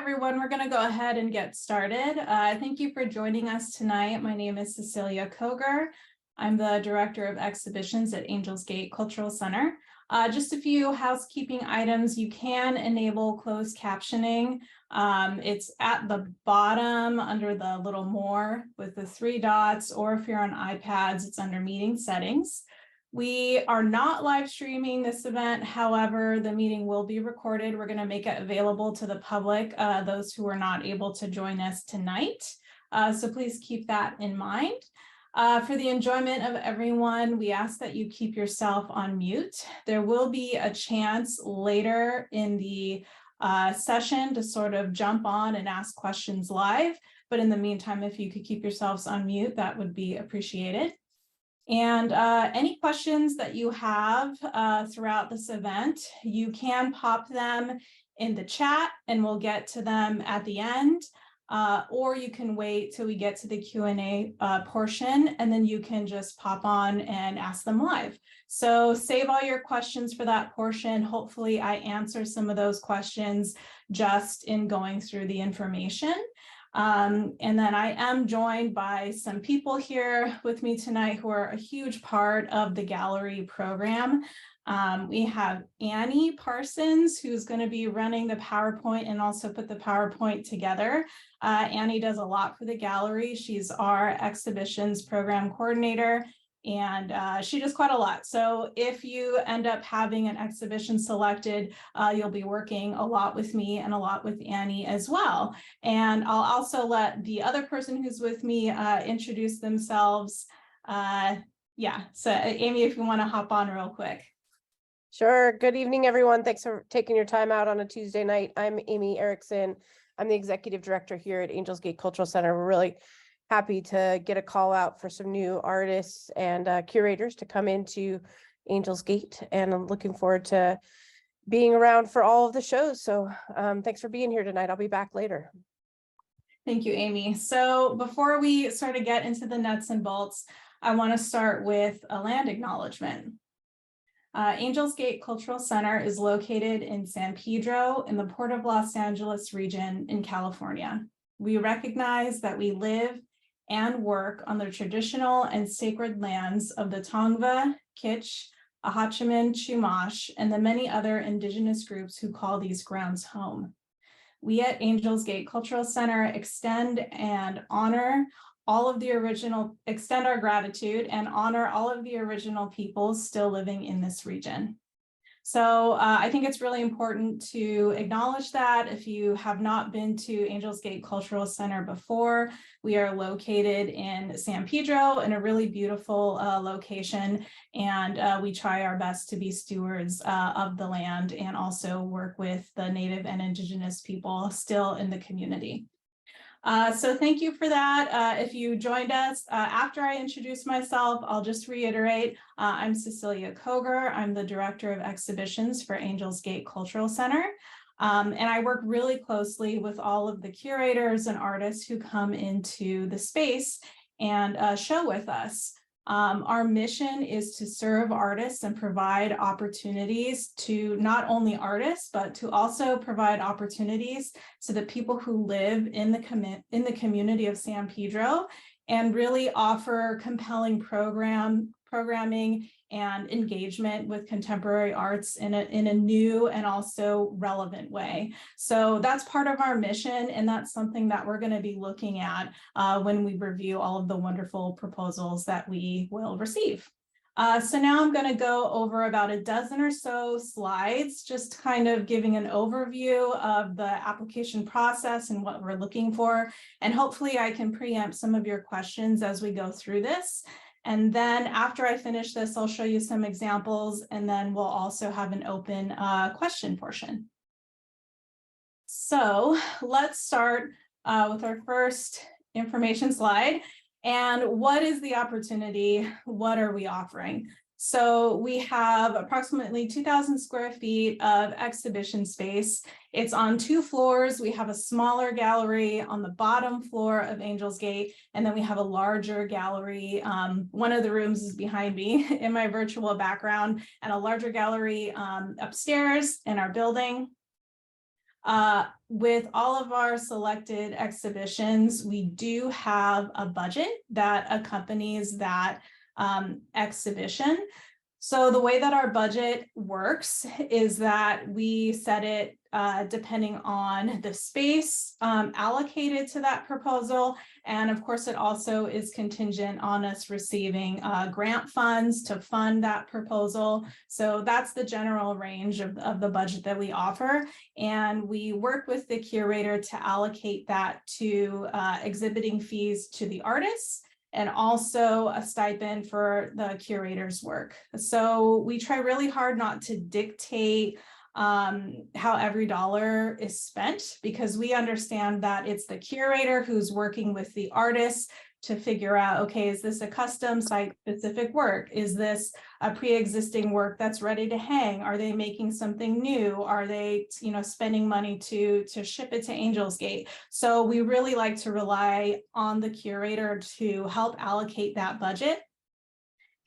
everyone. We're going to go ahead and get started. Thank you for joining us tonight. My name is Cecilia Koger. I'm the Director of Exhibitions at Angels Gate Cultural Center. Just a few housekeeping items. You can enable closed captioning. It's at the bottom under the little more with the 3 dots, or if you're on iPads, it's under meeting settings. We are not live streaming this event. However, the meeting will be recorded. We're going to make it available to the public, those who are not able to join us tonight. So please keep that in mind. For the enjoyment of everyone, we ask that you keep yourself on mute. There will be a chance later in the session to sort of jump on and ask questions live. But in the meantime, if you could keep yourselves on mute, that would be appreciated. And any questions that you have throughout this event, you can pop them in the chat and we'll get to them at the end. Or you can wait till we get to the Q&A portion, and then you can just pop on and ask them live. So save all your questions for that portion. Hopefully I answer some of those questions just in going through the information. And then I am joined by some people here with me tonight who are a huge part of the gallery program. We have Annie Parsons, who's going to be running the PowerPoint and also put the PowerPoint together. Annie does a lot for the gallery. She's our exhibitions program coordinator, and she does quite a lot. So if you end up having an exhibition selected, you'll be working a lot with me and a lot with Annie as well. And I'll also let the other person who's with me introduce themselves. So Amy, if you want to hop on real quick. Sure. Good evening, everyone. Thanks for taking your time out on a Tuesday night. I'm Amy Erickson. I'm the Executive Director here at Angels Gate Cultural Center. We're really happy to get a call out for some new artists and curators to come into Angels Gate, and I'm looking forward to being around for all of the shows. So thanks for being here tonight. I'll be back later. Thank you, Amy. So before we sort of get into the nuts and bolts, I want to start with a land acknowledgement. Angels Gate Cultural Center is located in San Pedro in the Port of Los Angeles region in California. We recognize that we live and work on the traditional and sacred lands of the Tongva, Kizh, Ahachiman, Chumash, and the many other indigenous groups who call these grounds home. We at Angels Gate Cultural Center extend our gratitude and honor all of the original peoples still living in this region. So I think it's really important to acknowledge that. If you have not been to Angels Gate Cultural Center before, we are located in San Pedro in a really beautiful location, and we try our best to be stewards of the land and also work with the Native and Indigenous people still in the community. So thank you for that. If you joined us after I introduce myself, I'll just reiterate, I'm Cecilia Koger. I'm the Director of Exhibitions for Angels Gate Cultural Center. And I work really closely with all of the curators and artists who come into the space and show with us. Our mission is to serve artists and provide opportunities to not only artists, but to also provide opportunities to the people who live in the community of San Pedro, and really offer compelling programming and engagement with contemporary arts in a new and also relevant way. So that's part of our mission, and that's something that we're going to be looking at when we review all of the wonderful proposals that we will receive. So now I'm going to go over about a dozen or so slides, just kind of giving an overview of the application process and what we're looking for. And hopefully I can preempt some of your questions as we go through this. And then after I finish this, I'll show you some examples, and then we'll also have an open question portion. So let's start with our first information slide. And what is the opportunity? What are we offering? So we have approximately 2,000 square feet of exhibition space. It's on 2 floors. We have a smaller gallery on the bottom floor of Angels Gate, and then we have a larger gallery. One of the rooms is behind me in my virtual background, and a larger gallery upstairs in our building. With all of our selected exhibitions, we do have a budget that accompanies that exhibition. So the way that our budget works is that we set it depending on the space allocated to that proposal. And of course, it also is contingent on us receiving grant funds to fund that proposal. So that's the general range of the budget that we offer. And we work with the curator to allocate that to exhibiting fees to the artists, and also a stipend for the curator's work. So we try really hard not to dictate how every dollar is spent, because we understand that it's the curator who's working with the artists to figure out, okay, is this a custom site-specific work? Is this a pre-existing work that's ready to hang? Are they making something new? Are they, spending money to ship it to Angels Gate? So we really like to rely on the curator to help allocate that budget.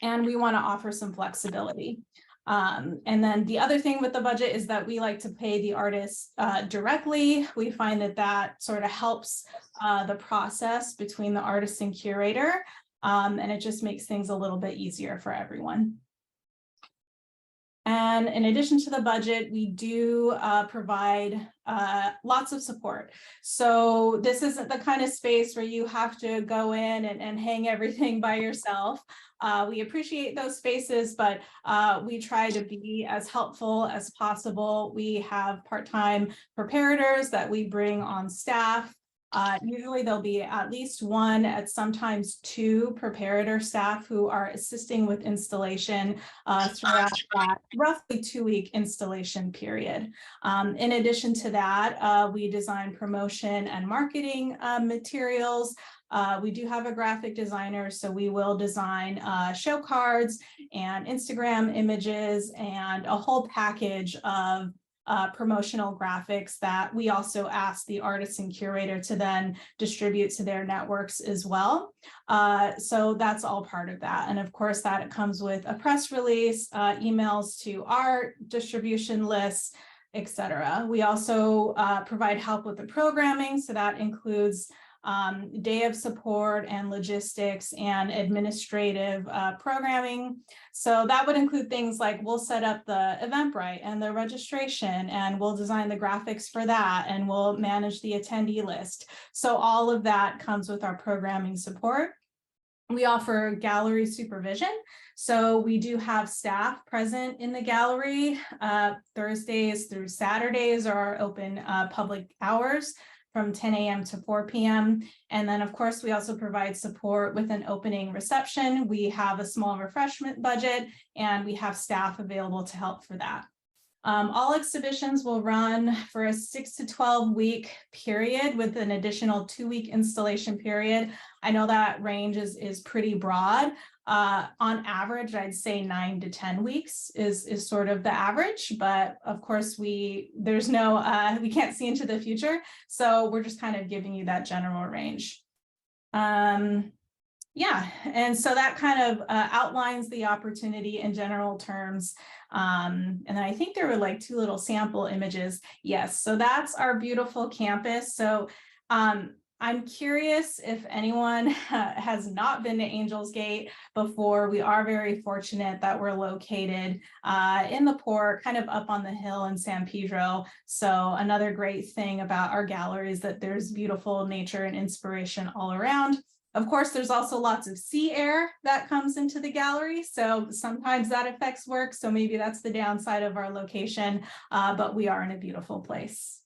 And we want to offer some flexibility. And then the other thing with the budget is that we like to pay the artists directly. We find that that sort of helps the process between the artist and curator, and it just makes things a little bit easier for everyone. And in addition to the budget, we do provide lots of support. So this isn't the kind of space where you have to go in and hang everything by yourself. We appreciate those spaces, but we try to be as helpful as possible. We have part-time preparators that we bring on staff. Usually there'll be at least one, at sometimes two preparator staff who are assisting with installation throughout that roughly 2-week installation period. In addition to that, we design promotion and marketing materials. We do have a graphic designer, so we will design show cards and Instagram images and a whole package of promotional graphics that we also ask the artist and curator to then distribute to their networks as well. So that's all part of that. And of course, that comes with a press release, emails to our distribution lists, etc. We also provide help with the programming. So that includes day of support and logistics and administrative programming. So that would include things like we'll set up the Eventbrite and the registration, and we'll design the graphics for that, and we'll manage the attendee list. So all of that comes with our programming support. We offer gallery supervision. So we do have staff present in the gallery. Thursdays through Saturdays are our open public hours, from 10 a.m. to 4 p.m. And then, of course, we also provide support with an opening reception. We have a small refreshment budget, and we have staff available to help for that. All exhibitions will run for a 6 to 12 week period with an additional 2-week installation period. I know that range is pretty broad. On average, I'd say 9 to 10 weeks is sort of the average, but of course there's no, we can't see into the future. So we're just kind of giving you that general range. Yeah, and so that kind of outlines the opportunity in general terms. And then I think there were like 2 little sample images. Yes, so that's our beautiful campus. So I'm curious if anyone has not been to Angels Gate before. We are very fortunate that we're located in the port, kind of up on the hill in San Pedro. So another great thing about our gallery is that there's beautiful nature and inspiration all around. Of course, there's also lots of sea air that comes into the gallery, so sometimes that affects work. So maybe that's the downside of our location, but we are in a beautiful place.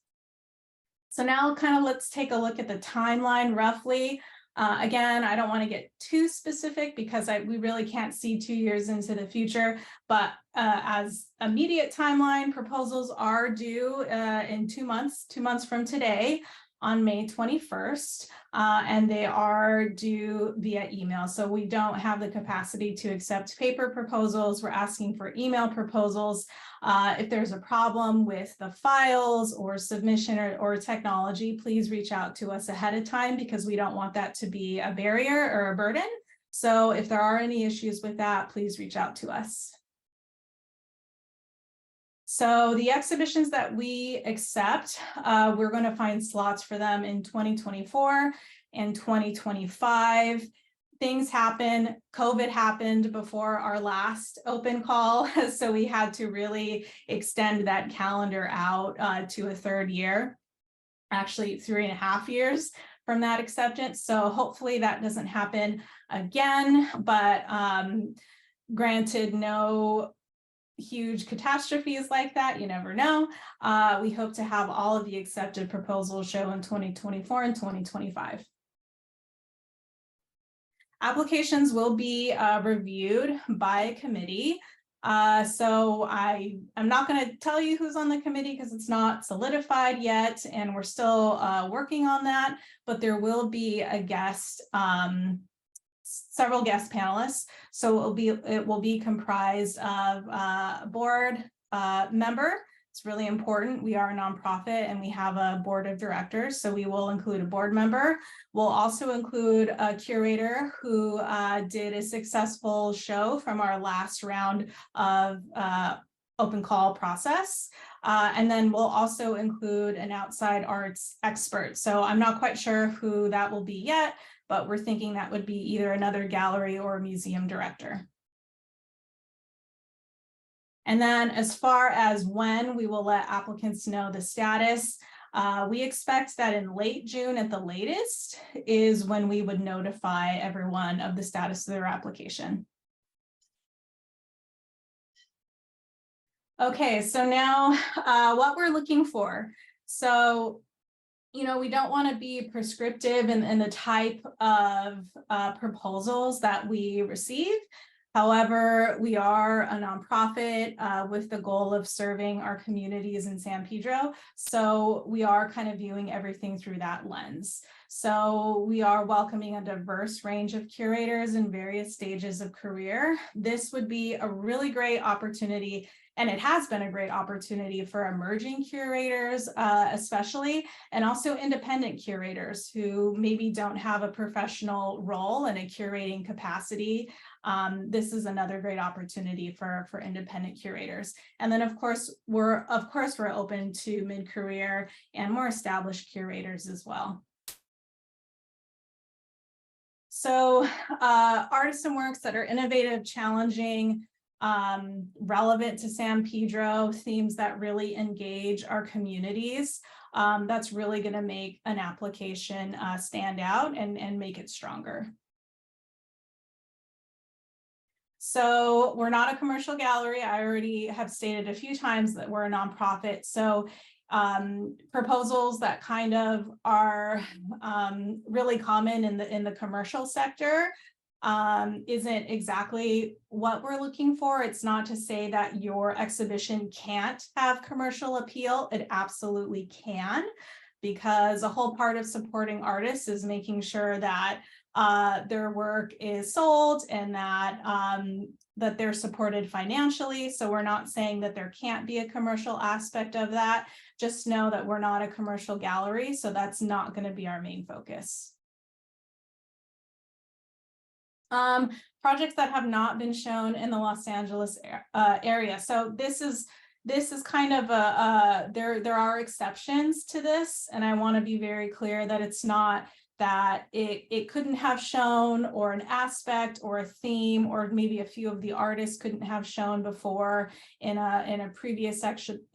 So now kind of let's take a look at the timeline roughly. Again, I don't want to get too specific because we really can't see 2 years into the future, but as immediate timeline, proposals are due in 2 months from today, on May 21st, and they are due via email. So we don't have the capacity to accept paper proposals. We're asking for email proposals. If there's a problem with the files or submission or technology, please reach out to us ahead of time, because we don't want that to be a barrier or a burden. So if there are any issues with that, please reach out to us. So the exhibitions that we accept, we're going to find slots for them in 2024 and 2025. Things happen. COVID happened before our last open call, so we had to really extend that calendar out to a third year, actually 3.5 years from that acceptance. So hopefully that doesn't happen again, but granted, no huge catastrophes like that, you never know. We hope to have all of the accepted proposals show in 2024 and 2025. Applications will be reviewed by a committee. So I'm not going to tell you who's on the committee because it's not solidified yet, and we're still working on that, but there will be a guest, several guest panelists. So it will be comprised of a board member. It's really important. We are a nonprofit and we have a board of directors, so we will include a board member. We'll also include a curator who did a successful show from our last round of open call process. And then we'll also include an outside arts expert. So I'm not quite sure who that will be yet, but we're thinking that would be either another gallery or museum director. And then as far as when we will let applicants know the status, we expect that in late June at the latest is when we would notify everyone of the status of their application. Okay, so now what we're looking for. So, you know, we don't want to be prescriptive in the type of proposals that we receive. However, we are a nonprofit with the goal of serving our communities in San Pedro. So we are kind of viewing everything through that lens. So we are welcoming a diverse range of curators in various stages of career. This would be a really great opportunity, and it has been a great opportunity for emerging curators, especially, and also independent curators who maybe don't have a professional role in a curating capacity. This is another great opportunity for independent curators. And then of course we're open to mid-career and more established curators as well. So artisan works that are innovative, challenging, relevant to San Pedro, themes that really engage our communities. That's really going to make an application stand out and make it stronger. So we're not a commercial gallery. I already have stated a few times that we're a nonprofit. So proposals that kind of are really common in the commercial sector isn't exactly what we're looking for. It's not to say that your exhibition can't have commercial appeal. It absolutely can, because a whole part of supporting artists is making sure that their work is sold and that that they're supported financially. So we're not saying that there can't be a commercial aspect of that. Just know that we're not a commercial gallery, so that's not going to be our main focus. Projects that have not been shown in the Los Angeles area. So this is kind of there are exceptions to this, and I want to be very clear that it's not that it couldn't have shown, or an aspect or a theme, or maybe a few of the artists couldn't have shown before in a previous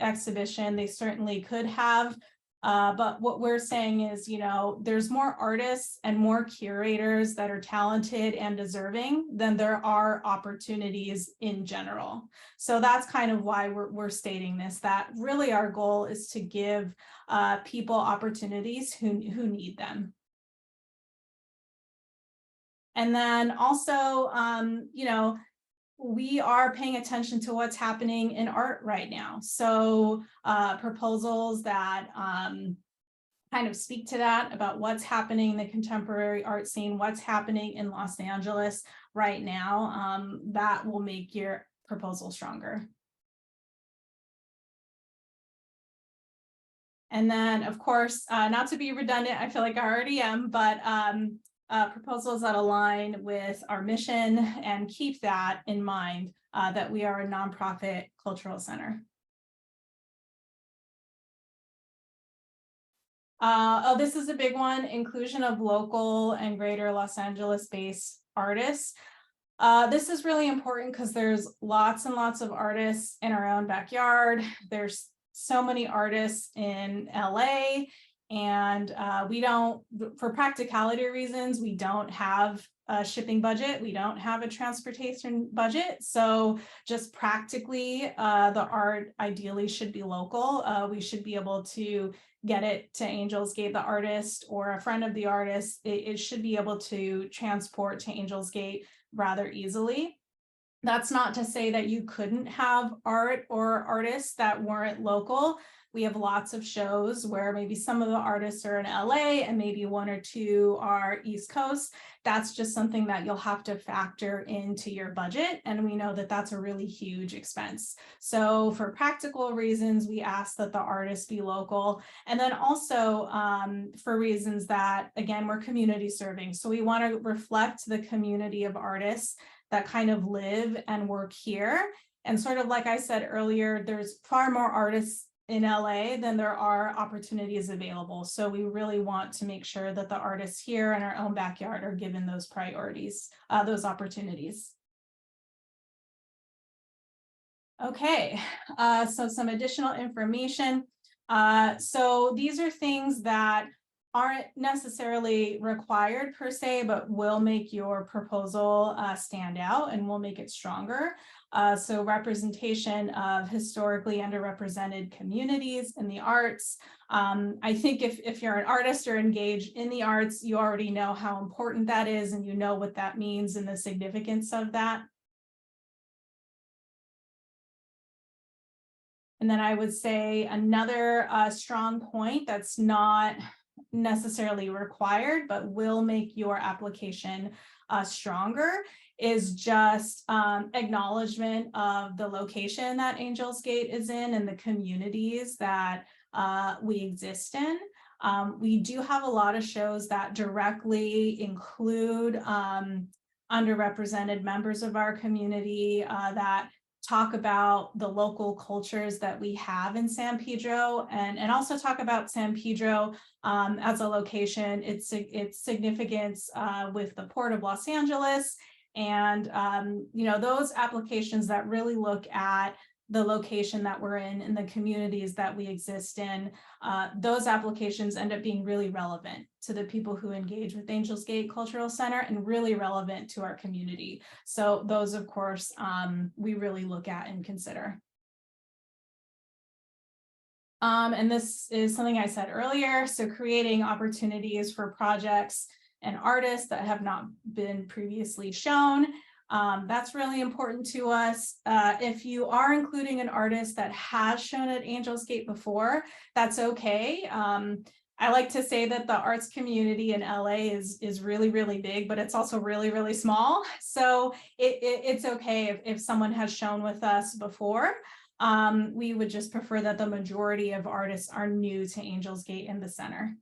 exhibition. They certainly could have. But what we're saying is, you know, there's more artists and more curators that are talented and deserving than there are opportunities in general. So that's kind of why we're stating this, that really our goal is to give people opportunities who need them. And then also, you know, we are paying attention to what's happening in art right now. So proposals that kind of speak to that, about what's happening in the contemporary art scene, what's happening in Los Angeles right now, that will make your proposal stronger. And then, of course, not to be redundant, I feel like I already am, but proposals that align with our mission and keep that in mind, that we are a nonprofit cultural center. Oh, this is a big one, inclusion of local and greater Los Angeles-based artists. This is really important because there's lots and lots of artists in our own backyard. There's so many artists in LA, and we don't, for practicality reasons, we don't have a shipping budget. We don't have a transportation budget. So just practically, the art ideally should be local. We should be able to get it to Angels Gate, the artist, or a friend of the artist. It should be able to transport to Angels Gate rather easily. That's not to say that you couldn't have art or artists that weren't local. We have lots of shows where maybe some of the artists are in LA and maybe one or two are East Coast. That's just something that you'll have to factor into your budget. And we know that that's a really huge expense. So for practical reasons, we ask that the artists be local. And then also for reasons that, again, we're community serving. So we want to reflect the community of artists that kind of live and work here. And sort of like I said earlier, there's far more artists in LA than there are opportunities available. So we really want to make sure that the artists here in our own backyard are given those priorities, those opportunities. Okay, so some additional information. So these are things that aren't necessarily required per se, but will make your proposal stand out and will make it stronger. So representation of historically underrepresented communities in the arts. I think if you're an artist or engaged in the arts, you already know how important that is and you know what that means and the significance of that. And then I would say another strong point that's not necessarily required, but will make your application stronger is just acknowledgement of the location that Angels Gate is in and the communities that we exist in. We do have a lot of shows that directly include underrepresented members of our community that talk about the local cultures that we have in San Pedro and also talk about San Pedro as a location, its significance with the Port of Los Angeles. And, you know, those applications that really look at the location that we're in and the communities that we exist in, those applications end up being really relevant to the people who engage with Angels Gate Cultural Center and really relevant to our community. So those, of course, we really look at and consider. And this is something I said earlier. So creating opportunities for projects and artists that have not been previously shown. That's really important to us. If you are including an artist that has shown at Angels Gate before, that's okay. I like to say that the arts community in LA is really, really big, but it's also really, really small. So it's okay if someone has shown with us before. We would just prefer that the majority of artists are new to Angels Gate in the center.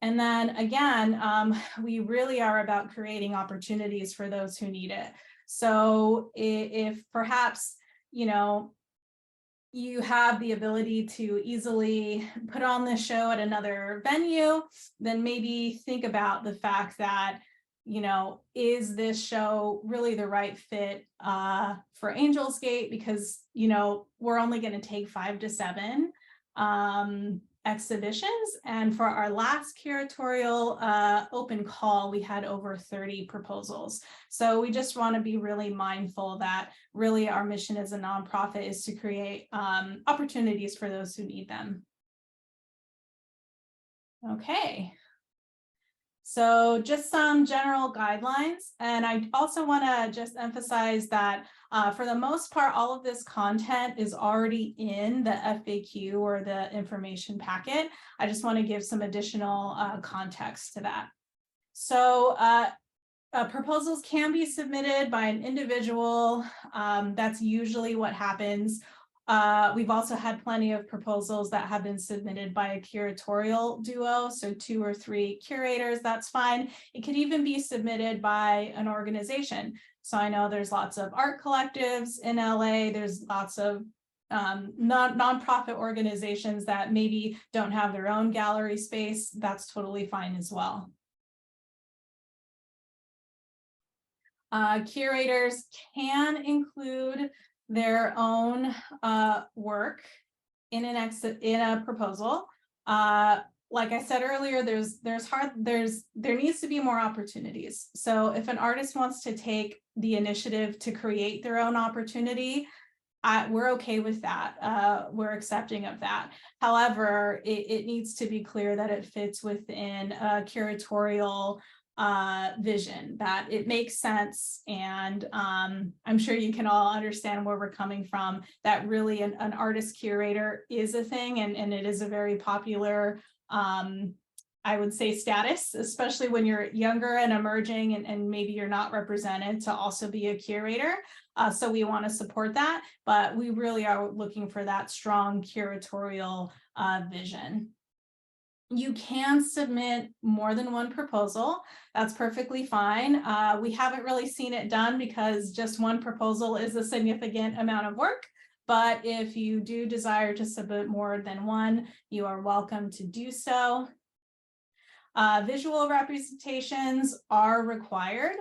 And then again, we really are about creating opportunities for those who need it. So if perhaps, you know, you have the ability to easily put on this show at another venue, then maybe think about the fact that, you know, is this show really the right fit for Angels Gate? Because, you know, we're only going to take 5 to 7 exhibitions, and for our last curatorial open call, we had over 30 proposals. So we just want to be really mindful that really our mission as a nonprofit is to create opportunities for those who need them. Okay. So just some general guidelines. And I also want to just emphasize that for the most part, all of this content is already in the FAQ or the information packet. I just want to give some additional context to that. So proposals can be submitted by an individual. That's usually what happens. We've also had plenty of proposals that have been submitted by a curatorial duo, so 2 or 3 curators, that's fine. It could even be submitted by an organization. So I know there's lots of art collectives in LA, there's lots of nonprofit organizations that maybe don't have their own gallery space, that's totally fine as well. Curators can include their own work in a proposal. Like I said earlier, there needs to be more opportunities. So if an artist wants to take the initiative to create their own opportunity, we're okay with that. We're accepting of that. However, it needs to be clear that it fits within a curatorial vision, that it makes sense. And I'm sure you can all understand where we're coming from, that really an artist curator is a thing, and it is a very popular I would say status, especially when you're younger and emerging and maybe you're not represented, to also be a curator. So we want to support that, but we really are looking for that strong curatorial vision. You can submit more than one proposal. That's perfectly fine. We haven't really seen it done because just one proposal is a significant amount of work. But if you do desire to submit more than one, you are welcome to do so. Visual representations are required.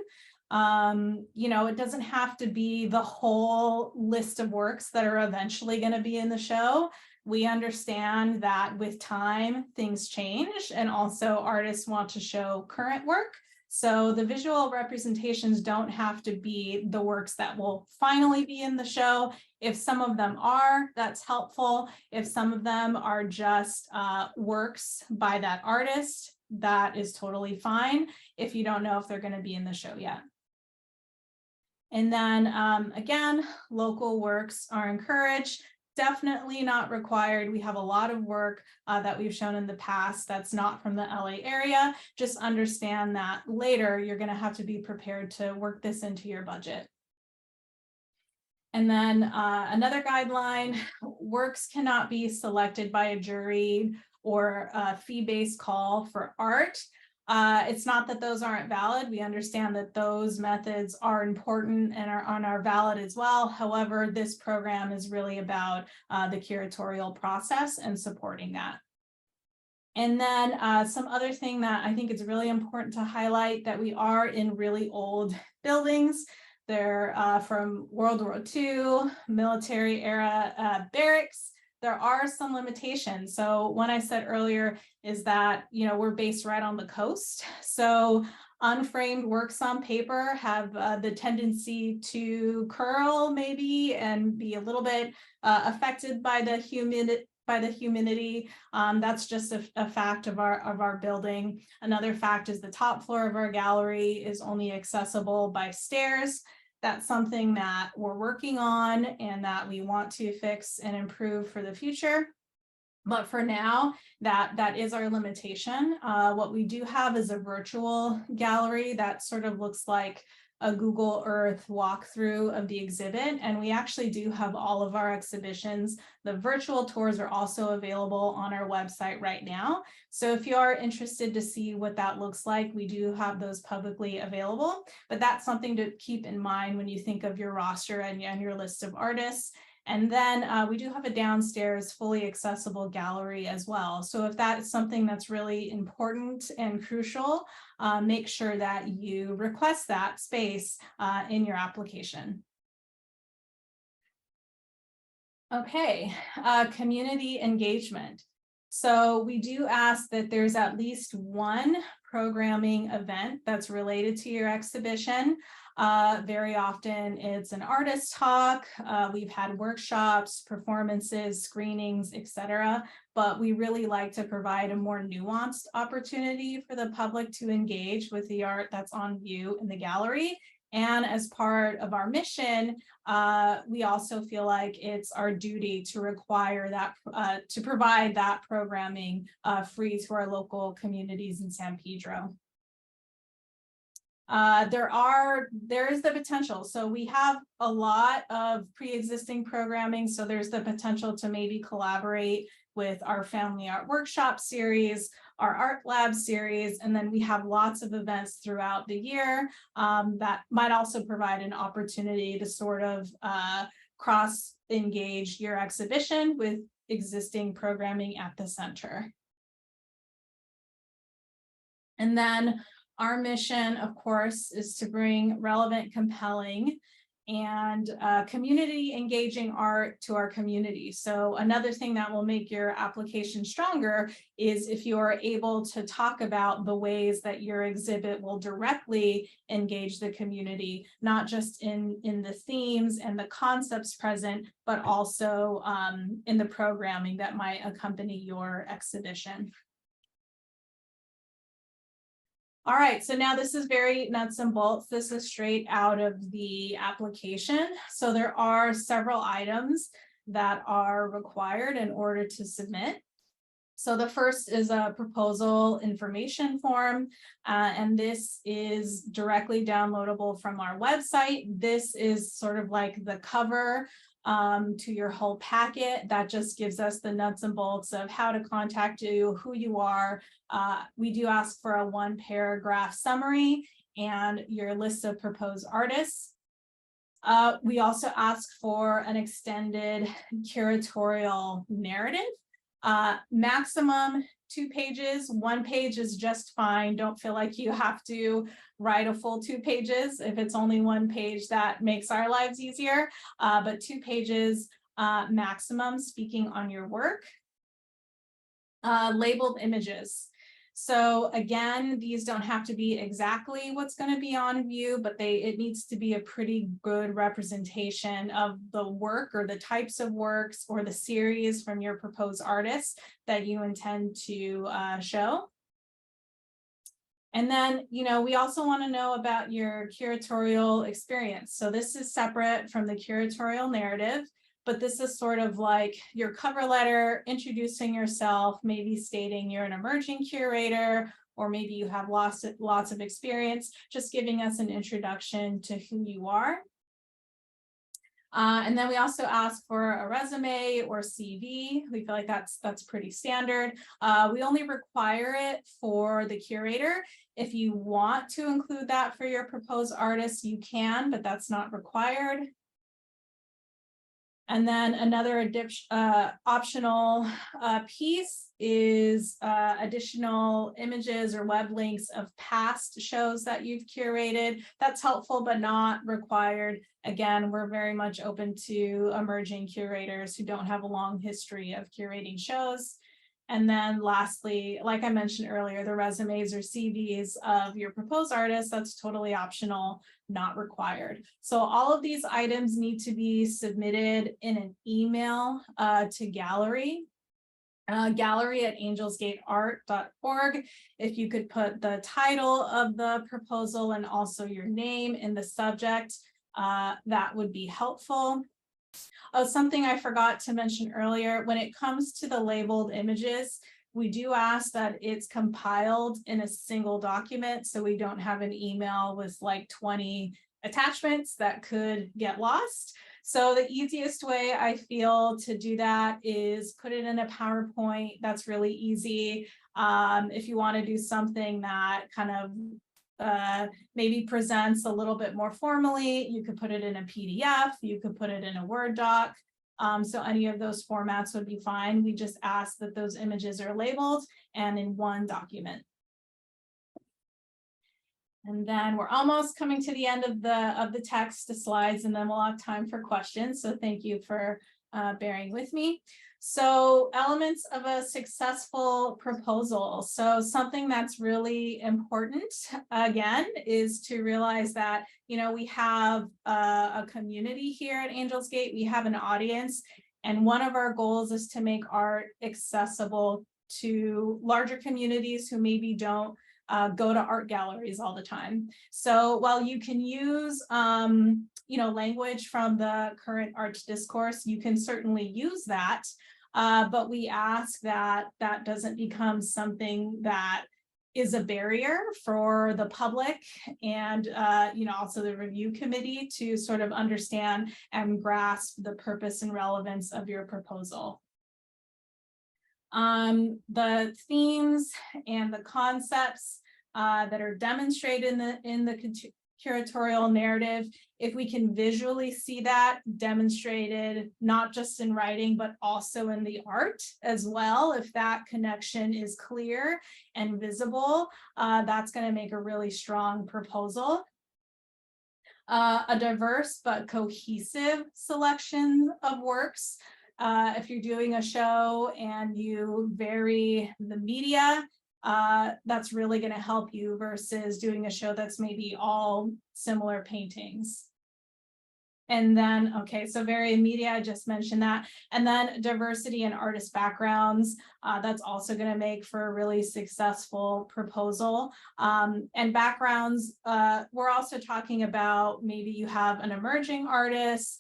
It doesn't have to be the whole list of works that are eventually going to be in the show. We understand that with time, things change, and also artists want to show current work. So the visual representations don't have to be the works that will finally be in the show. If some of them are, that's helpful. If some of them are just works by that artist, that is totally fine if you don't know if they're going to be in the show yet. And then again, local works are encouraged. Definitely not required. We have a lot of work that we've shown in the past that's not from the LA area. Just understand that later you're going to have to be prepared to work this into your budget. And then another guideline, works cannot be selected by a jury or a fee-based call for art. It's not that those aren't valid. We understand that those methods are important and are valid as well. However, this program is really about the curatorial process and supporting that. And then some other thing that I think is really important to highlight, that we are in really old buildings. They're from World War II, military era barracks. There are some limitations. So one I said earlier is that, we're based right on the coast. So unframed works on paper have the tendency to curl maybe and be a little bit affected by the humidity. That's just a fact of our building. Another fact is the top floor of our gallery is only accessible by stairs. That's something that we're working on and that we want to fix and improve for the future. But for now, that is our limitation. What we do have is a virtual gallery that sort of looks like a Google Earth walkthrough of the exhibit. And we actually do have all of our exhibitions. The virtual tours are also available on our website right now. So if you are interested to see what that looks like, we do have those publicly available. But that's something to keep in mind when you think of your roster and your list of artists. And then we do have a downstairs fully accessible gallery as well. So if that is something that's really important and crucial, make sure that you request that space in your application. Okay, community engagement. So we do ask that there's at least one programming event that's related to your exhibition. Very often it's an artist talk. We've had workshops, performances, screenings, etc. But we really like to provide a more nuanced opportunity for the public to engage with the art that's on view in the gallery. And as part of our mission, we also feel like it's our duty to require that, to provide that programming free to our local communities in San Pedro. There is the potential. So we have a lot of pre-existing programming. So there's the potential to maybe collaborate with our Family Art Workshop series, our Art Lab series, and then we have lots of events throughout the year that might also provide an opportunity to sort of cross-engage your exhibition with existing programming at the center. And then our mission, of course, is to bring relevant, compelling, and community engaging art to our community. So another thing that will make your application stronger is if you are able to talk about the ways that your exhibit will directly engage the community, not just in the themes and the concepts present, but also in the programming that might accompany your exhibition. All right, so now this is very nuts and bolts. This is straight out of the application. So there are several items that are required in order to submit. So the first is a proposal information form, and this is directly downloadable from our website. This is sort of like the cover to your whole packet. That just gives us the nuts and bolts of how to contact you, who you are. We do ask for a 1-paragraph summary and your list of proposed artists. We also ask for an extended curatorial narrative. Maximum 2 pages. 1 page is just fine. Don't feel like you have to write a full 2 pages. If it's only 1 page, that makes our lives easier. But 2 pages maximum, speaking on your work. Labeled images. So again, these don't have to be exactly what's going to be on view, but it needs to be a pretty good representation of the work or the types of works or the series from your proposed artists that you intend to show. And then, we also want to know about your curatorial experience. So this is separate from the curatorial narrative, but this is sort of like your cover letter, introducing yourself, maybe stating you're an emerging curator, or maybe you have lots of experience, just giving us an introduction to who you are. And then we also ask for a resume or CV. We feel like that's pretty standard. We only require it for the curator. If you want to include that for your proposed artist, you can, but that's not required. And then another optional piece is additional images or web links of past shows that you've curated. That's helpful, but not required. Again, we're very much open to emerging curators who don't have a long history of curating shows. And then lastly, like I mentioned earlier, the resumes or CVs of your proposed artists, that's totally optional, not required. So all of these items need to be submitted in an email to gallery. Gallery@angelsgateart.org. If you could put the title of the proposal and also your name in the subject, that would be helpful. Oh, something I forgot to mention earlier, when it comes to the labeled images, we do ask that it's compiled in a single document so we don't have an email with like 20 attachments that could get lost. So the easiest way I feel to do that is put it in a PowerPoint. That's really easy. If you want to do something that kind of maybe presents a little bit more formally, you could put it in a PDF, you could put it in a Word doc. So any of those formats would be fine. We just ask that those images are labeled and in one document. And then we're almost coming to the end of the text, the slides, and then we'll have time for questions. So thank you for bearing with me. So elements of a successful proposal. So something that's really important, again, is to realize that, we have a community here at Angels Gate. We have an audience, and one of our goals is to make art accessible to larger communities who maybe don't go to art galleries all the time. So while you can use language from the current arts discourse, you can certainly use that, but we ask that that doesn't become something that is a barrier for the public and also the review committee to sort of understand and grasp the purpose and relevance of your proposal. The themes and the concepts that are demonstrated in the curatorial narrative, if we can visually see that demonstrated, not just in writing, but also in the art as well, if that connection is clear and visible, that's going to make a really strong proposal. A diverse but cohesive selection of works. If you're doing a show and you vary the media, that's really going to help you versus doing a show that's maybe all similar paintings. And then, okay, so varied media, I just mentioned that. And then diversity in artist backgrounds, that's also going to make for a really successful proposal. And backgrounds, we're also talking about maybe you have an emerging artist,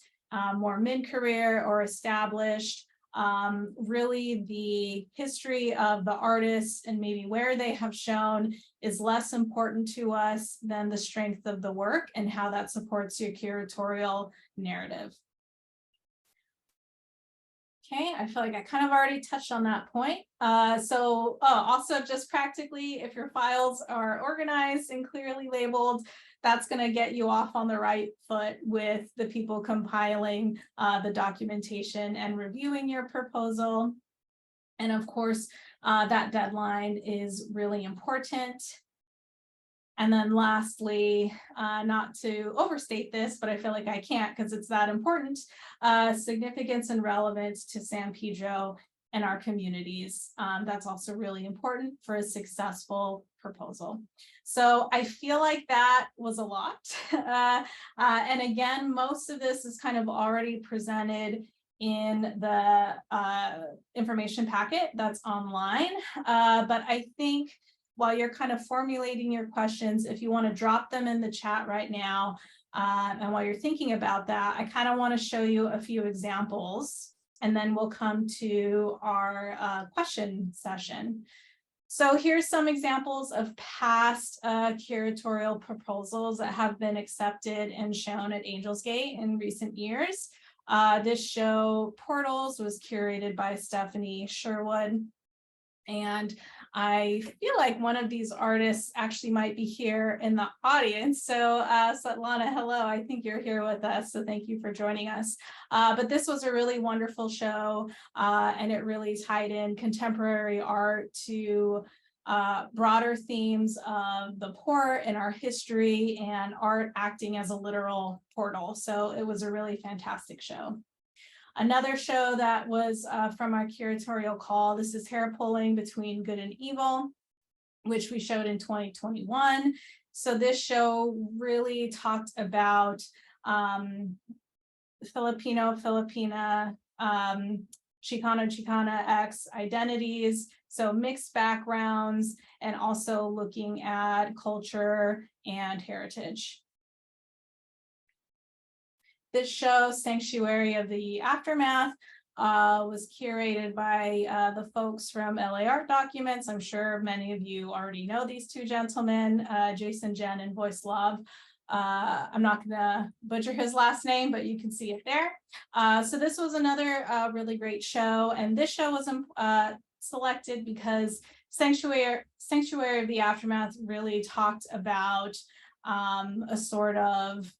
more mid-career or established. Really the history of the artist and maybe where they have shown is less important to us than the strength of the work and how that supports your curatorial narrative. Okay, I feel like I kind of already touched on that point. Also just practically, if your files are organized and clearly labeled, that's going to get you off on the right foot with the people compiling the documentation and reviewing your proposal. And of course, that deadline is really important. And then lastly, not to overstate this, but I feel like I can't because it's that important, significance and relevance to San Pedro and our communities. That's also really important for a successful proposal. So I feel like that was a lot. And again, most of this is kind of already presented in the information packet that's online. But I think while you're kind of formulating your questions, if you want to drop them in the chat right now, and while you're thinking about that, I kind of want to show you a few examples, and then we'll come to our question session. So here's some examples of past curatorial proposals that have been accepted and shown at Angels Gate in recent years. This show, Portals, was curated by Stephanie Sherwood. And I feel like one of these artists actually might be here in the audience. So Svetlana, hello, I think you're here with us. So thank you for joining us. But this was a really wonderful show, and it really tied in contemporary art to broader themes of the port and our history and art acting as a literal portal. So it was a really fantastic show. Another show that was from our curatorial call, this is Hair Pulling Between Good and Evil, which we showed in 2021. So this show really talked about Filipino, Filipina, Chicano, Chicana X identities, so mixed backgrounds, and also looking at culture and heritage. This show, Sanctuary of the Aftermath, was curated by the folks from LA Art Documents. I'm sure many of you already know these two gentlemen, Jason Jen and Voislav. I'm not going to butcher his last name, but you can see it there. So this was another really great show, and this show was selected because Sanctuary of the Aftermath really talked about a sort of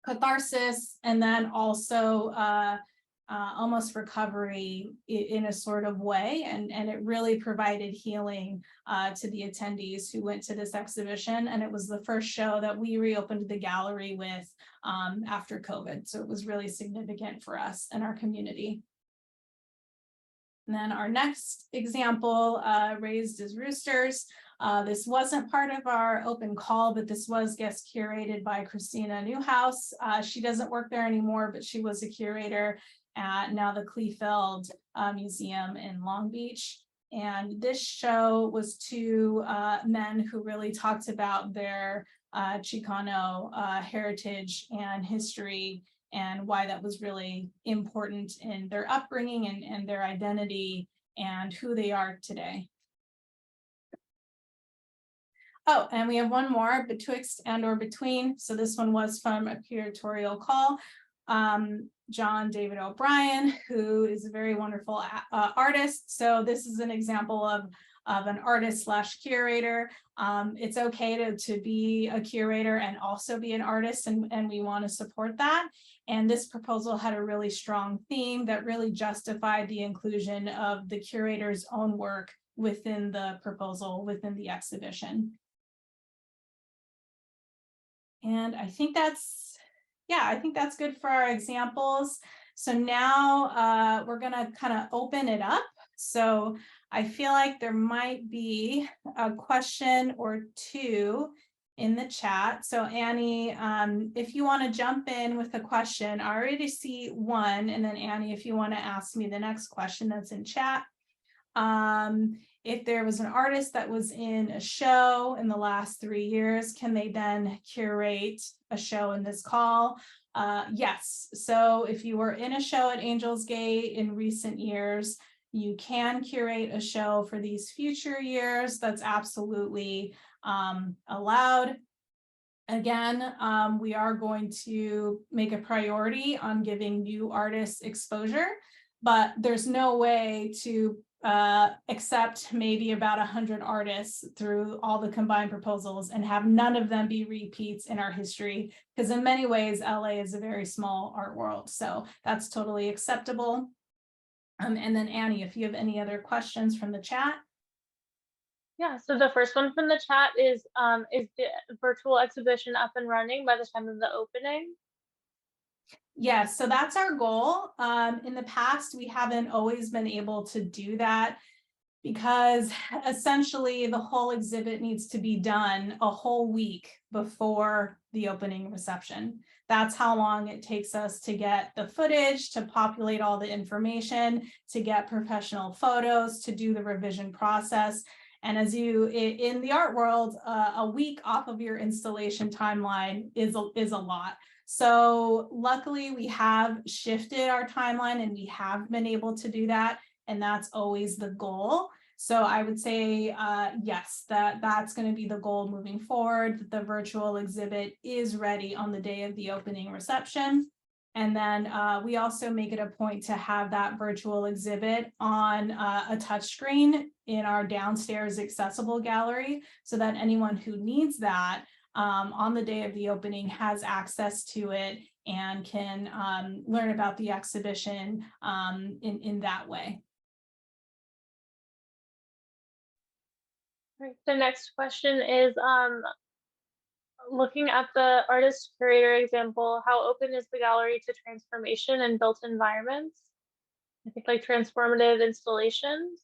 catharsis, and then also almost recovery in a sort of way, and it really provided healing to the attendees who went to this exhibition. And it was the first show that we reopened the gallery with after COVID, so it was really significant for us and our community. And then our next example, Raised as Roosters. This wasn't part of our open call, but this was guest curated by Christina Newhouse. She doesn't work there anymore, but she was a curator at now the Kleefeld Museum in Long Beach. And this show was two men who really talked about their Chicano heritage and history, and why that was really important in their upbringing and their identity and who they are today. Oh, and we have one more, Betwixt and or Between. So this one was from a curatorial call. John David O'Brien, who is a very wonderful artist. So this is an example of of an artist / curator. It's okay to be a curator and also be an artist, and we want to support that. And this proposal had a really strong theme that really justified the inclusion of the curator's own work within the proposal, within the exhibition. And I think that's, yeah, I think that's good for our examples. So now we're gonna kind of open it up. So I feel like there might be a question or two in the chat. So Annie, if you want to jump in with a question, I already see one. And then Annie, if you want to ask me the next question that's in chat. If there was an artist that was in a show in the last 3 years, can they then curate a show in this call? Yes. So if you were in a show at Angels Gate in recent years, you can curate a show for these future years. That's absolutely allowed. Again, we are going to make a priority on giving new artists exposure, but there's no way to accept maybe about 100 artists through all the combined proposals and have none of them be repeats in our history, because in many ways LA is a very small art world, so that's totally acceptable. And then Annie, if you have any other questions from the chat. Yeah, so the first one from the chat is the virtual exhibition up and running by the time of the opening? Yes, so that's our goal. In the past, we haven't always been able to do that because essentially the whole exhibit needs to be done a whole week before the opening reception. That's how long it takes us to get the footage, to populate all the information, to get professional photos, to do the revision process. And as you, in the art world, a week off of your installation timeline is a lot. So luckily we have shifted our timeline and we have been able to do that. And that's always the goal. So I would say, yes, that's going to be the goal moving forward. The virtual exhibit is ready on the day of the opening reception. And then we also make it a point to have that virtual exhibit on a touchscreen in our downstairs accessible gallery, so that anyone who needs that on the day of the opening has access to it and can learn about the exhibition in that way. Right. The next question is looking at the artist curator example, how open is the gallery to transformation and built environments? I think like transformative installations.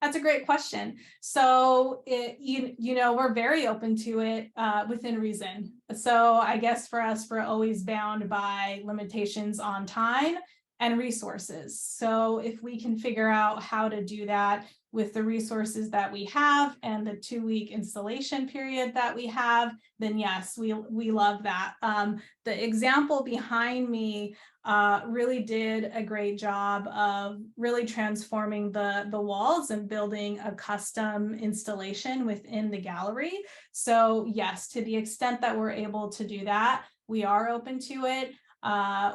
That's a great question. So you know, we're very open to it within reason. So I guess for us, we're always bound by limitations on time and resources. So if we can figure out how to do that with the resources that we have and the 2-week installation period that we have, then yes, we love that. The example behind me really did a great job of really transforming the walls and building a custom installation within the gallery. So yes, to the extent that we're able to do that, we are open to it.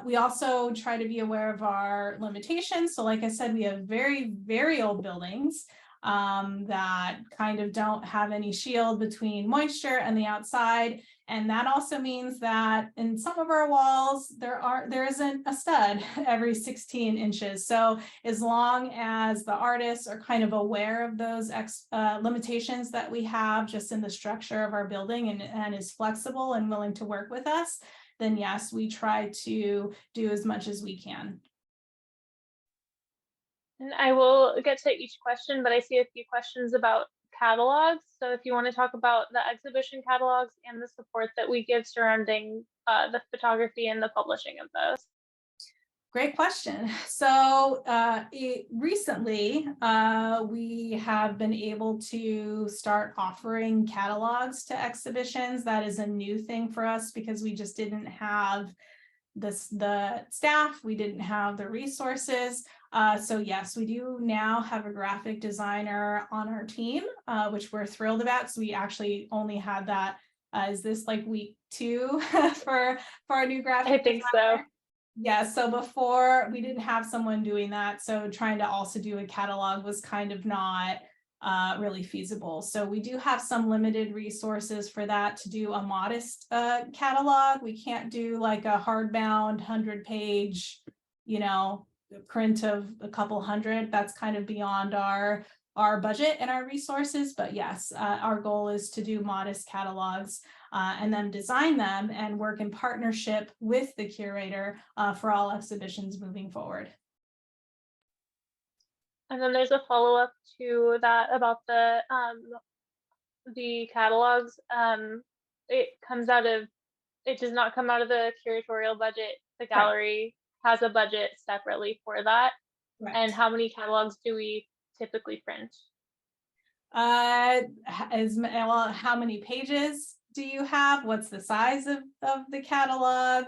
We also try to be aware of our limitations. So like I said, we have very, very old buildings that kind of don't have any shield between moisture and the outside. And that also means that in some of our walls, there isn't a stud every 16 inches. So as long as the artists are kind of aware of those limitations that we have just in the structure of our building and is flexible and willing to work with us, then yes, we try to do as much as we can. And I will get to each question, but I see a few questions about catalogs. So if you want to talk about the exhibition catalogs and the support that we give surrounding the photography and the publishing of those. Great question. So recently, we have been able to start offering catalogs to exhibitions. That is a new thing for us because we just didn't have the staff, we didn't have the resources. So yes, we do now have a graphic designer on our team, which we're thrilled about. So we actually only had that. Is this like week 2 for our new graphic I think designer? so. Yeah, so before we didn't have someone doing that. So trying to also do a catalog was kind of not really feasible. So we do have some limited resources for that to do a modest catalog. We can't do like a hardbound 100-page, print of a couple hundred. That's kind of beyond our budget and our resources. But yes, our goal is to do modest catalogs and then design them and work in partnership with the curator for all exhibitions moving forward. And then there's a follow-up to that about the catalogs. It does not come out of the curatorial budget. The gallery has a budget separately for that. Right. And how many catalogs do we typically print? How many pages do you have? What's the size of the catalog?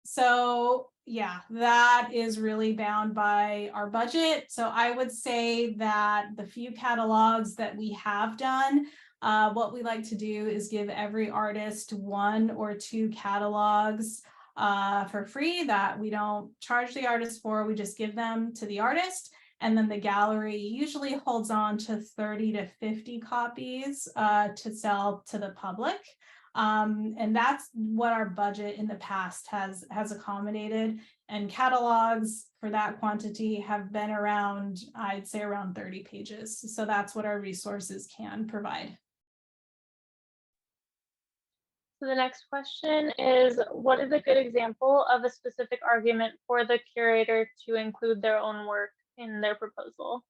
So yeah, that is really bound by our budget. So I would say that the few catalogs that we have done, what we like to do is give every artist 1 or 2 catalogs for free that we don't charge the artist for. We just give them to the artist. And then the gallery usually holds on to 30 to 50 copies to sell to the public. And that's what our budget in the past has accommodated. And catalogs for that quantity have been around, I'd say around 30 pages. So that's what our resources can provide. So the next question is, what is a good example of a specific argument for the curator to include their own work in their proposal?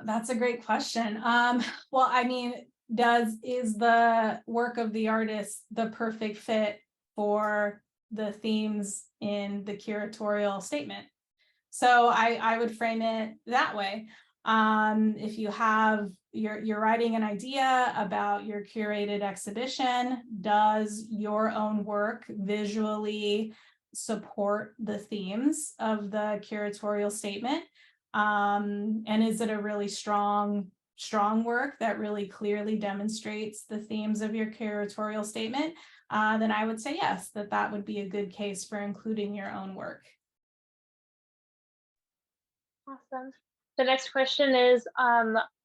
That's a great question. Well, I mean, is the work of the artist the perfect fit for the themes in the curatorial statement? So I would frame it that way. If you have, you're writing an idea about your curated exhibition, does your own work visually support the themes of the curatorial statement? And is it a really strong work that really clearly demonstrates the themes of your curatorial statement? Then I would say yes, that would be a good case for including your own work. Awesome. The next question is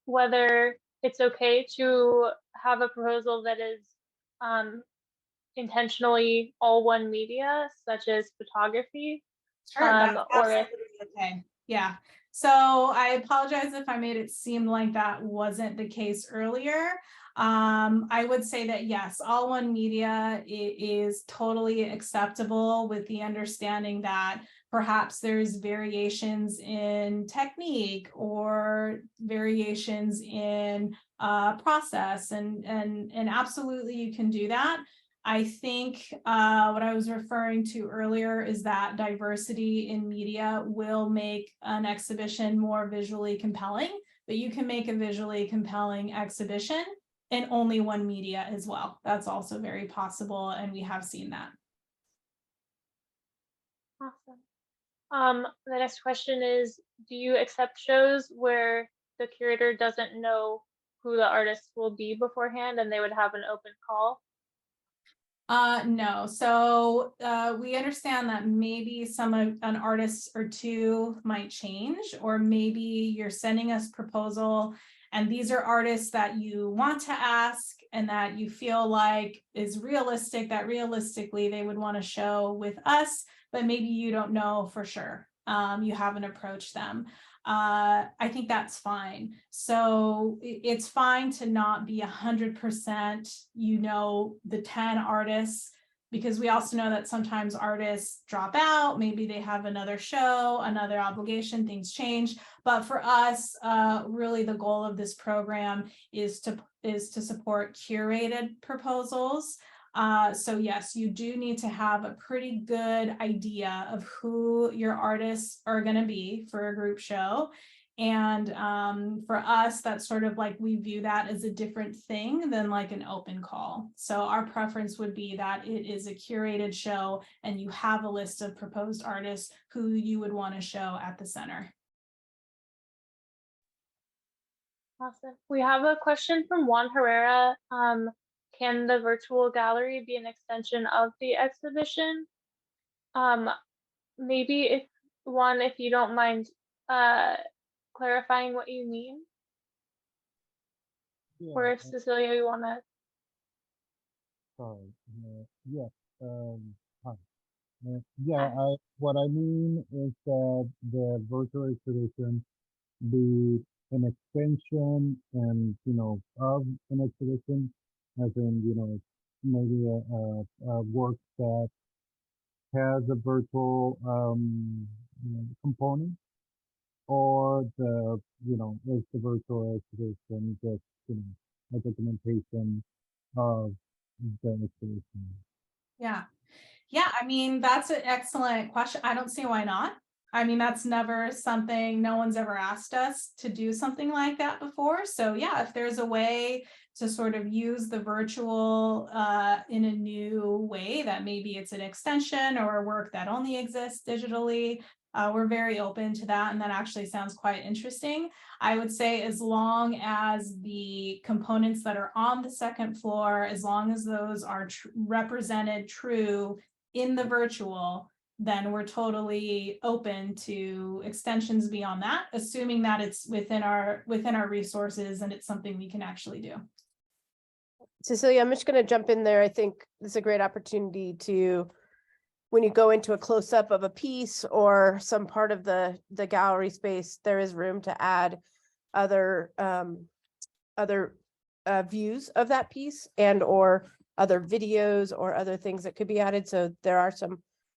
whether it's okay to have a proposal that is intentionally all one media, such as photography. Sure, that's absolutely okay. Yeah. So I apologize if I made it seem like that wasn't the case earlier. I would say that yes, all one media is totally acceptable, with the understanding that perhaps there's variations in technique or variations in process, and absolutely you can do that. I think what I was referring to earlier is that diversity in media will make an exhibition more visually compelling, but you can make a visually compelling exhibition in only one media as well. That's also very possible, and we have seen that. Awesome. The next question is, do you accept shows where the curator doesn't know who the artists will be beforehand and they would have an open call? No. So we understand that maybe an artist or two might change, or maybe you're sending us proposal and these are artists that you want to ask and that you feel like is realistic, that realistically they would want to show with us, but maybe you don't know for sure. You haven't approached them. I think that's fine. So it's fine to not be 100%, the 10 artists, because we also know that sometimes artists drop out, maybe they have another show, another obligation, things change. But for us, really the goal of this program is to support curated proposals. So yes, you do need to have a pretty good idea of who your artists are going to be for a group show. And for us, that's sort of like, we view that as a different thing than like an open call. So our preference would be that it is a curated show and you have a list of proposed artists who you would want to show at the center. Awesome. We have a question from Juan Herrera. Can the virtual gallery be an extension of the exhibition? Maybe if you don't mind clarifying what you mean? Yeah, Or if Cecilia, you want to? sorry. Yes. Hi. Yeah, what I mean is that the virtual exhibition be an extension and, of an exhibition, as in, maybe a work that has a virtual component, or is the virtual exhibition just, a documentation of the exhibition. Yeah. Yeah, I mean, that's an excellent question. I don't see why not. I mean, that's never something, no one's ever asked us to do something like that before. So yeah, if there's a way to sort of use the virtual in a new way, that maybe it's an extension or a work that only exists digitally, we're very open to that. And that actually sounds quite interesting. I would say as long as the components that are on the second floor, as long as those are represented true in the virtual, then we're totally open to extensions beyond that, assuming that it's within our resources and it's something we can actually do. Cecilia, I'm just going to jump in there. I think this is a great opportunity to, when you go into a close-up of a piece or some part of the gallery space, there is room to add other views of that piece and or other videos or other things that could be added. So there are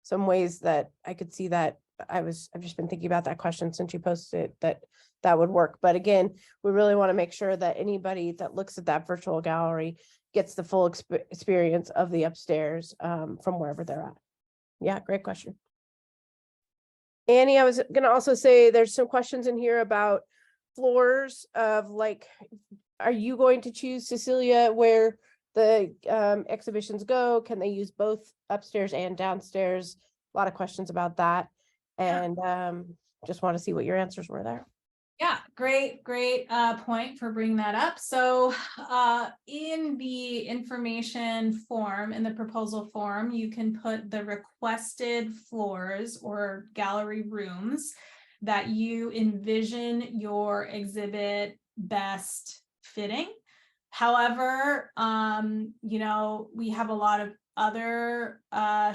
some ways that I could see that. I've just been thinking about that question since you posted it, that would work. But again, we really want to make sure that anybody that looks at that virtual gallery gets the full experience of the upstairs from wherever they're at. Yeah, great question. Annie, I was going to also say there's some questions in here about floors of like, are you going to choose, Cecilia, where the exhibitions go? Can they use both upstairs and downstairs? A lot of questions about that. And just want to see what your answers were there. Yeah, great point for bringing that up. So in the information form, in the proposal form, you can put the requested floors or gallery rooms that you envision your exhibit best fitting. However, we have a lot of other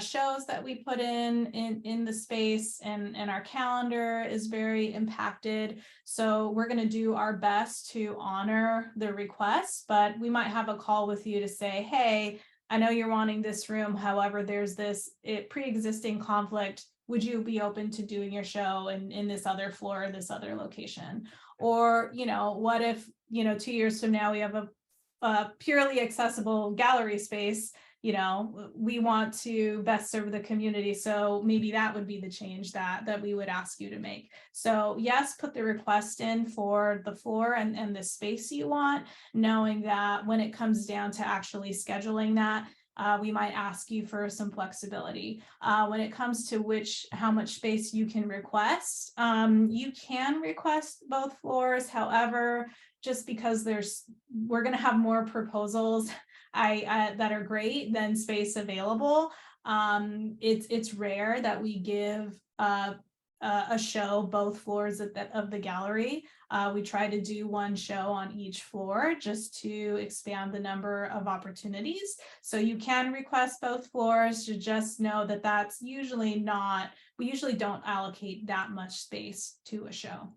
shows that we put in the space, and our calendar is very impacted. So we're going to do our best to honor the request, but we might have a call with you to say, hey, I know you're wanting this room. However, there's this pre-existing conflict. Would you be open to doing your show in this other floor, or this other location? Or, what if, 2 years from now we have a purely accessible gallery space, we want to best serve the community. So maybe that would be the change that we would ask you to make. So yes, put the request in for the floor and the space you want, knowing that when it comes down to actually scheduling that, we might ask you for some flexibility. When it comes to how much space you can request, you can request both floors. However, just because we're going to have more proposals that are great than space available. It's rare that we give a show both floors of the gallery. We try to do one show on each floor just to expand the number of opportunities. So you can request both floors, to just know that that's usually not, we usually don't allocate that much space to a show.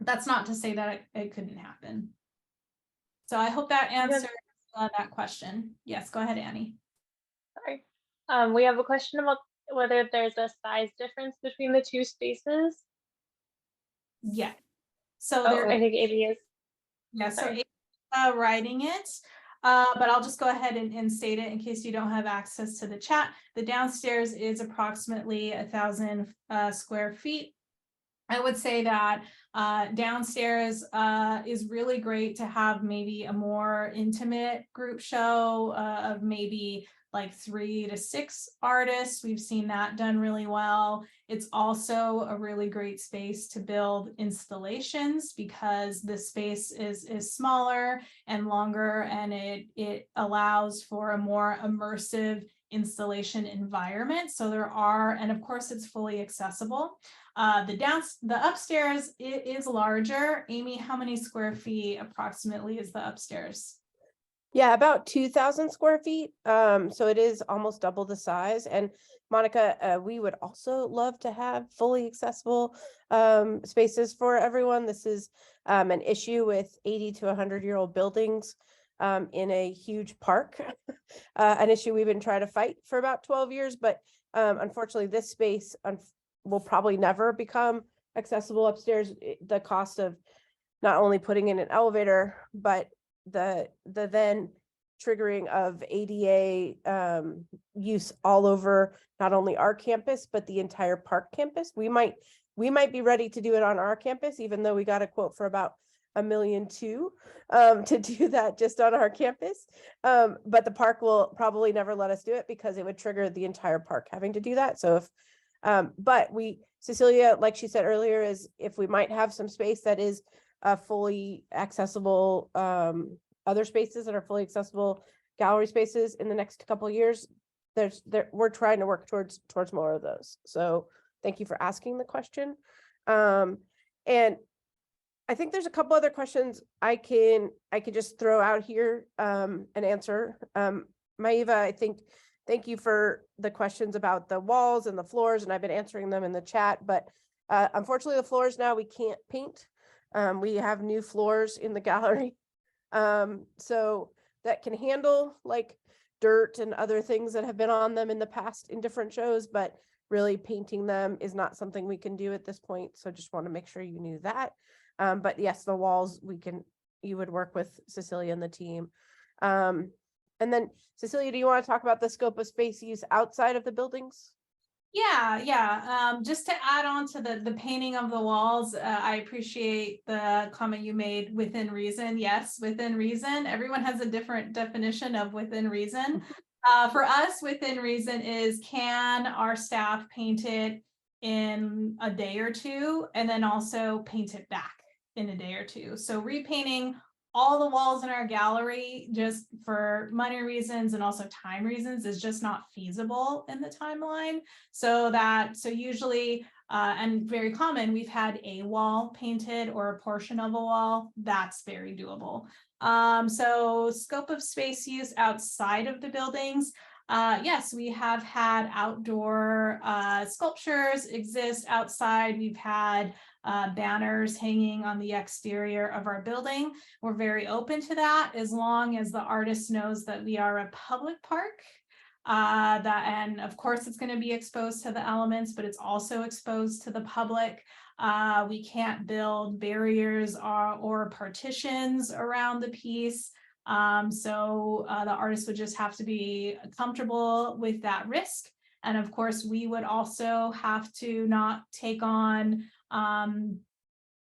That's not to say that it couldn't happen. So I hope that answers that question. Yes, go ahead, Annie. Sorry. We have a question about whether there's a size difference between the two spaces. Yeah. So I think Amy is. Yeah, sorry. So writing it, but I'll just go ahead and state it in case you don't have access to the chat. The downstairs is approximately 1,000 square feet. I would say that downstairs is really great to have maybe a more intimate group show of maybe like 3 to 6 artists. We've seen that done really well. It's also a really great space to build installations because the space is smaller and longer, and it allows for a more immersive installation environment. So there are, and of course it's fully accessible. The upstairs, it is larger. Amy, how many square feet approximately is the upstairs? Yeah, about 2,000 square feet. So it is almost double the size. And Monica, we would also love to have fully accessible spaces for everyone. This is an issue with 80 to 100-year-old buildings in a huge park, an issue we've been trying to fight for about 12 years. But unfortunately, this space will probably never become accessible upstairs. The cost of not only putting in an elevator, but the then triggering of ADA use all over not only our campus, but the entire park campus. We might be ready to do it on our campus, even though we got a quote for about $1.2 million to do that just on our campus. But the park will probably never let us do it because it would trigger the entire park having to do that. So if but Cecilia, like she said earlier, is if we might have some space that is fully accessible, other spaces that are fully accessible gallery spaces in the next couple of years, we're trying to work towards more of those. So thank you for asking the question. And I think there's a couple other questions I could just throw out here and answer. Maiva, thank you for the questions about the walls and the floors, and I've been answering them in the chat, but unfortunately the floors now we can't paint. We have new floors in the gallery. So that can handle like dirt and other things that have been on them in the past in different shows, but really painting them is not something we can do at this point. So just want to make sure you knew that. But yes, the walls you would work with Cecilia and the team. And then Cecilia, do you want to talk about the scope of space use outside of the buildings? Yeah. Just to add on to the painting of the walls, I appreciate the comment you made, within reason. Yes, within reason. Everyone has a different definition of within reason. For us, within reason is, can our staff paint it in a day or two, and then also paint it back in a day or two? So repainting all the walls in our gallery just for money reasons and also time reasons is just not feasible in the timeline. So usually, and very common, we've had a wall painted or a portion of a wall. That's very doable. So scope of space use outside of the buildings. Yes, we have had outdoor sculptures exist outside. We've had banners hanging on the exterior of our building. We're very open to that as long as the artist knows that we are a public park. And of course it's going to be exposed to the elements, but it's also exposed to the public. We can't build barriers or partitions around the piece. So the artist would just have to be comfortable with that risk. And of course, we would also have to not take on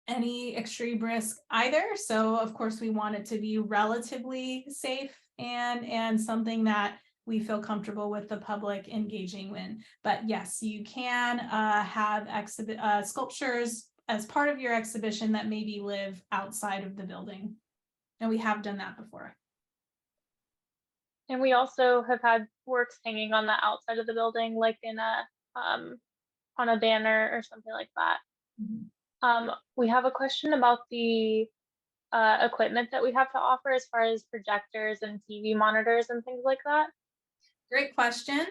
any extreme risk either. So of course, we want it to be relatively safe and something that we feel comfortable with the public engaging in. But yes, you can have sculptures as part of your exhibition that maybe live outside of the building. And we have done that before. And we also have had works hanging on the outside of the building, like in on a banner or something like that. Mm-hmm. We have a question about the equipment that we have to offer as far as projectors and TV monitors and things like that. Great question.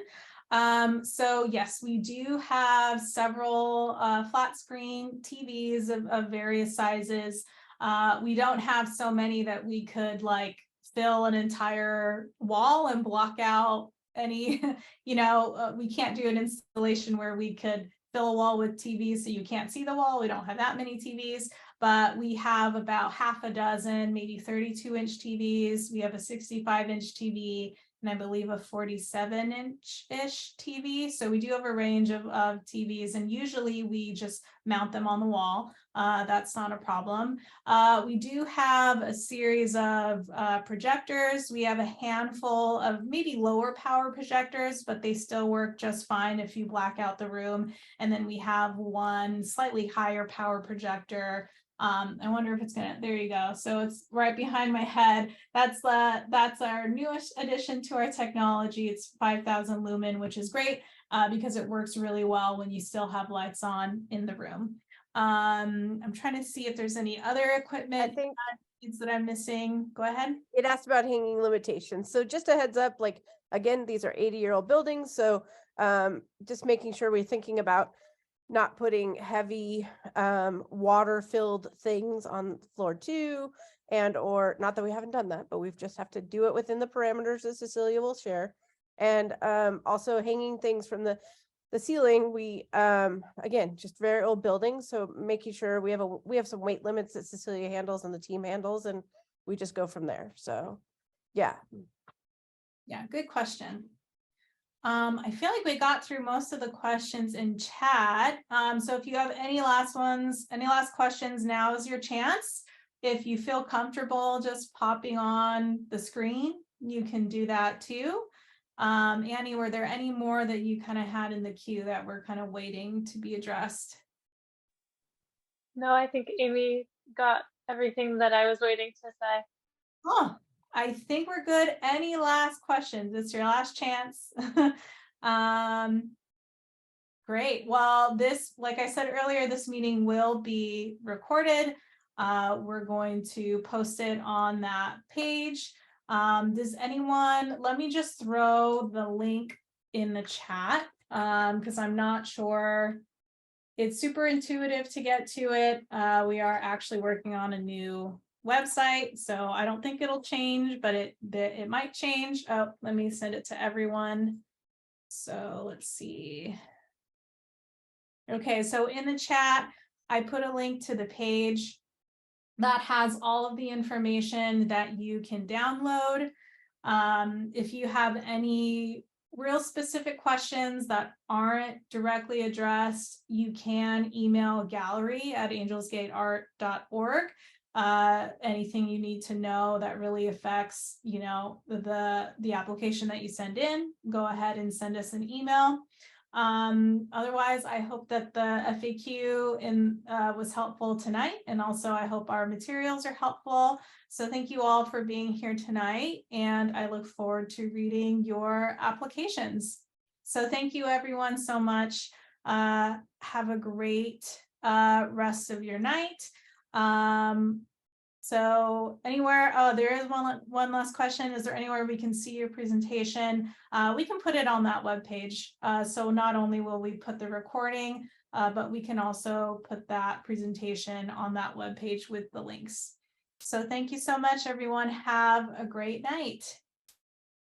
So yes, we do have several flat screen TVs of various sizes. We don't have so many that we could like fill an entire wall and block out any, we can't do an installation where we could fill a wall with TVs so you can't see the wall. We don't have that many TVs, but we have about half a dozen, maybe 32-inch TVs. We have a 65-inch TV, and I believe a 47-inch-ish TV. So we do have a range of TVs, and usually we just mount them on the wall. That's not a problem. We do have a series of projectors. We have a handful of maybe lower power projectors, but they still work just fine if you black out the room. And then we have one slightly higher power projector I wonder if it's gonna, there you go. So it's right behind my head. That's our newest addition to our technology. It's 5,000 lumen, which is great because it works really well when you still have lights on in the room. I'm trying to see if there's any other I equipment think needs that I'm missing. Go ahead. it asked about hanging limitations. So just a heads up, like, again, these are 80-year-old buildings. So just making sure we're thinking about not putting heavy water filled things on floor 2, and or not that we haven't done that, but we've just have to do it within the parameters that Cecilia will share. And also hanging things from the ceiling. We again, just very old buildings, so making sure we have some weight limits that Cecilia handles and the team handles, and we just go from there. So yeah. Good question. I feel like we got through most of the questions in chat. So if you have any last questions, now is your chance. If you feel comfortable just popping on the screen, you can do that too. Annie, were there any more that you kind of had in the queue that were kind of waiting to be addressed? No, I think Amy got everything that I was waiting to say. Oh, I think we're good. Any last questions? It's your last chance. Great. Well, this, like I said earlier, this meeting will be recorded. We're going to post it on that page. Does anyone, let me just throw the link in the chat because I'm not sure. It's super intuitive to get to it. We are actually working on a new website, so I don't think it'll change, but it might change. Oh, let me send it to everyone. So let's see. Okay, so in the chat, I put a link to the page that has all of the information that you can download. If you have any real specific questions that aren't directly addressed, you can email gallery@angelsgateart.org. Anything you need to know that really affects, you know, the application that you send in, go ahead and send us an email. Otherwise, I hope that the FAQ was helpful tonight, and also I hope our materials are helpful. So thank you all for being here tonight, and I look forward to reading your applications. So thank you everyone so much. Have a great rest of your night. So anywhere, oh, there is one last question. Is there anywhere we can see your presentation? We can put it on that webpage. So not only will we put the recording, but we can also put that presentation on that webpage with the links. So thank you so much, everyone. Have a great night.